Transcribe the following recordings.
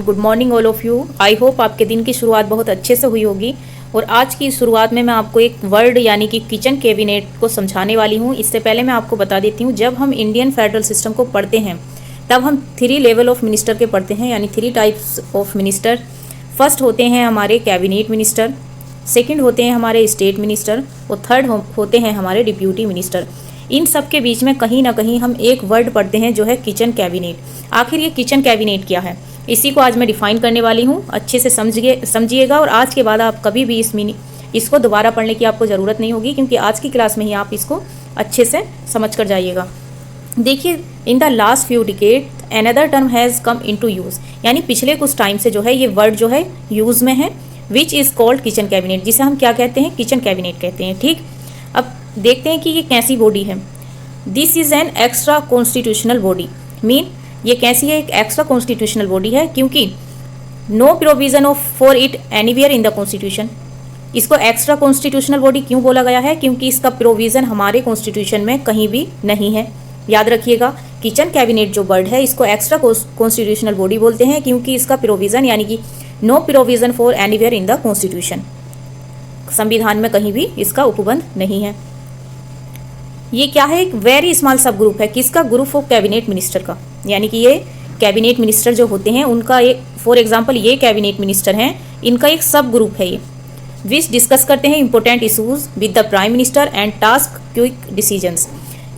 Good morning all of you. I hope आपके दिन की शुरुआत बहुत अच्छे से हुई होगी। और आज की शुरुआत में मैं आपको एक वर्ड यानी कि किचन कैबिनेट को समझाने वाली हूँ। इससे पहले मैं आपको बता देती हूँ, जब हम इंडियन फेडरल सिस्टम को पढ़ते हैं तब हम 3 लेवल ऑफ मिनिस्टर के पढ़ते हैं, यानी 3 टाइप्स ऑफ मिनिस्टर। फर्स्ट होते हैं हमारे कैबिनेट मिनिस्टर, सेकंड होते हैं हमारे स्टेट मिनिस्टर और थर्ड होते हैं हमारे डिप्यूटी मिनिस्टर। इन सब के बीच में कहीं ना कहीं हम एक वर्ड पढ़ते हैं जो है किचन कैबिनेट। आखिर ये किचन कैबिनेट क्या है, इसी को आज मैं डिफाइन करने वाली हूँ। अच्छे से समझिएगा और आज के बाद आप कभी भी इसको दोबारा पढ़ने की आपको ज़रूरत नहीं होगी, क्योंकि आज की क्लास में ही आप इसको अच्छे से समझ कर जाइएगा। देखिए, in the last few decade another term has come into use, यानी पिछले कुछ टाइम से जो है ये वर्ड जो है यूज़ में है, which is called kitchen cabinet, जिसे हम क्या कहते हैं, किचन कैबिनेट कहते हैं। ठीक, अब देखते हैं कि ये कैसी बॉडी है। This is an extra constitutional body. Mean ये कैसी है, एक एक्स्ट्रा कॉन्स्टिट्यूशनल बॉडी है, क्योंकि no provision of for it anywhere in the constitution. इसको एक्स्ट्रा कॉन्स्टिट्यूशनल बॉडी क्यों बोला गया है, क्योंकि इसका प्रोविज़न हमारे कॉन्स्टिट्यूशन में कहीं भी नहीं है। याद रखिएगा, किचन कैबिनेट जो वर्ड है इसको एक्स्ट्रा कॉन्स्टिट्यूशनल बॉडी बोलते हैं, क्योंकि इसका प्रोविज़न यानी कि no provision for anywhere in the constitution, संविधान में कहीं भी इसका उपबंध नहीं है। ये क्या है, एक वेरी स्मॉल सब ग्रुप है। किसका, ग्रुप ऑफ कैबिनेट मिनिस्टर का। यानी कि ये कैबिनेट मिनिस्टर जो होते हैं उनका एक, फॉर एग्जांपल ये कैबिनेट मिनिस्टर हैं, इनका एक सब ग्रुप है ये, विच डिस्कस करते हैं important issues with the prime minister and task quick decisions.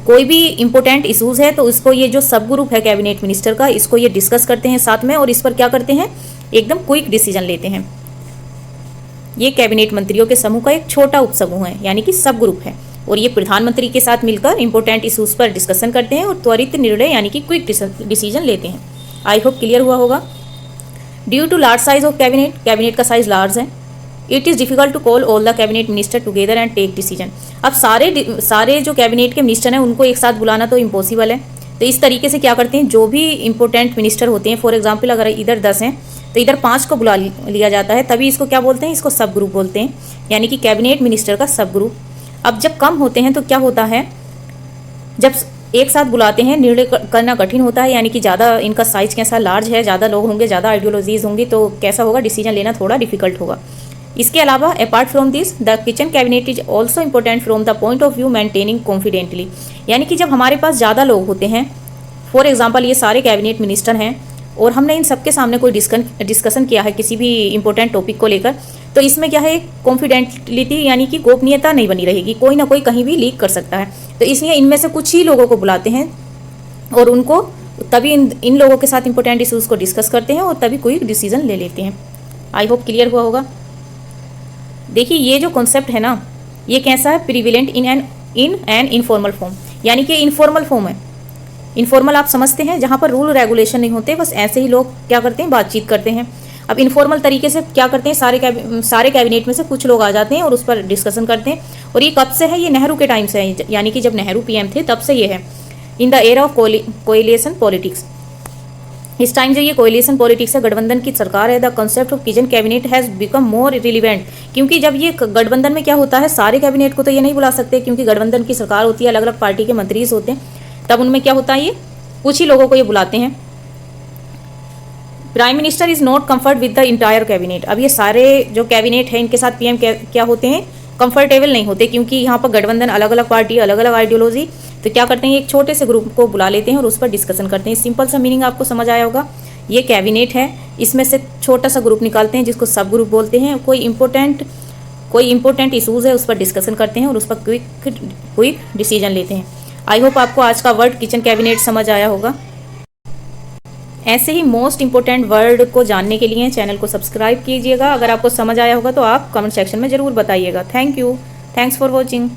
कोई भी इंपॉर्टेंट इशूज़ है तो उसको ये जो सब ग्रुप है कैबिनेट मिनिस्टर का, इसको ये डिस्कस करते हैं साथ में, और इस पर क्या करते हैं, एकदम क्विक डिसीजन लेते हैं। ये कैबिनेट मंत्रियों के समूह का एक छोटा उपसमूह है, यानी कि सब ग्रुप है, और ये प्रधानमंत्री के साथ मिलकर इंपॉर्टेंट इशूज़ पर डिस्कशन करते हैं और त्वरित निर्णय यानी कि क्विक डिसीजन लेते हैं। आई होप क्लियर हुआ होगा। Due to large size of cabinet, cabinet का साइज लार्ज है, it is difficult to call all the cabinet minister together and take decision. अब सारे जो कैबिनेट के मिनिस्टर हैं उनको एक साथ बुलाना तो इम्पॉसिबल है। तो इस तरीके से क्या करते हैं, जो भी इंपॉर्टेंट मिनिस्टर होते हैं, फॉर एग्जाम्पल अगर इधर 10 हैं तो इधर 5 को बुला लिया जाता है, तभी इसको क्या बोलते हैं, इसको सब ग्रुप बोलते हैं, यानी कि कैबिनेट मिनिस्टर का सब ग्रुप। अब जब कम होते हैं तो क्या होता है, जब एक साथ बुलाते हैं निर्णय करना कठिन होता है, यानी कि ज़्यादा इनका साइज कैसा लार्ज है, ज़्यादा लोग होंगे, ज़्यादा आइडियोलॉजीज होंगी, तो कैसा होगा, डिसीजन लेना थोड़ा डिफिकल्ट होगा। इसके अलावा apart from this the kitchen cabinet is also important from the point of view maintaining confidently, यानी कि जब हमारे पास ज़्यादा लोग होते हैं, फॉर एग्जाम्पल ये सारे कैबिनेट मिनिस्टर हैं और हमने इन सबके सामने कोई डिस्कशन किया है किसी भी इंपॉर्टेंट टॉपिक को लेकर, तो इसमें क्या है, कॉन्फिडेंटलिटी यानी कि गोपनीयता नहीं बनी रहेगी, कोई ना कोई कहीं भी लीक कर सकता है। तो इसलिए इनमें से कुछ ही लोगों को बुलाते हैं और उनको तभी इन लोगों के साथ इंपॉर्टेंट इशूज़ को डिस्कस करते हैं और तभी कोई डिसीजन ले लेते हैं। आई होप क्लियर हुआ होगा। देखिए, ये जो कॉन्सेप्ट है ना, ये कैसा है, prevalent in an informal form, यानी कि इनफॉर्मल फॉर्म है। इनफॉर्मल आप समझते हैं, जहाँ पर रूल रेगुलेशन नहीं होते, बस ऐसे ही लोग क्या करते हैं, बातचीत करते हैं। अब इनफॉर्मल तरीके से क्या करते हैं, सारे कैबिनेट में से कुछ लोग आ जाते हैं और उस पर डिस्कशन करते हैं। और ये कब से है, ये नेहरू के टाइम से है, यानी कि जब नेहरू पीएम थे तब से ये है, in the era of coalition politics. इस टाइम जो ये कोएलिशन पॉलिटिक्स है, गठबंधन की सरकार है, the concept of kitchen cabinet has become more relevant, क्योंकि जब ये गठबंधन में क्या होता है, सारे कैबिनेट को तो ये नहीं बुला सकते, क्योंकि गठबंधन की सरकार होती है, अलग अलग पार्टी के मंत्रीज होते हैं, तब उनमें क्या होता है, ये कुछ ही लोगों को ये बुलाते हैं। Prime minister is not comfort with the entire cabinet. अब ये सारे जो कैबिनेट है इनके साथ पीएम क्या होते हैं, कंफर्टेबल नहीं होते, क्योंकि यहाँ पर गठबंधन, अलग अलग पार्टी, अलग अलग आइडियोलॉजी, तो क्या करते हैं, एक छोटे से ग्रुप को बुला लेते हैं और उस पर डिस्कशन करते हैं। सिंपल सा मीनिंग आपको समझ आया होगा। ये कैबिनेट है, इसमें से छोटा सा ग्रुप निकालते हैं जिसको सब ग्रुप बोलते हैं, कोई इंपॉर्टेंट इशूज़ है उस पर डिस्कशन करते हैं और उस पर क्विक डिसीजन लेते हैं। आई होप आपको आज का वर्ड किचन कैबिनेट समझ आया होगा। ऐसे ही मोस्ट इंपॉर्टेंट वर्ड को जानने के लिए चैनल को सब्सक्राइब कीजिएगा। अगर आपको समझ आया होगा तो आप कमेंट सेक्शन में ज़रूर बताइएगा। Thank you, thanks for watching.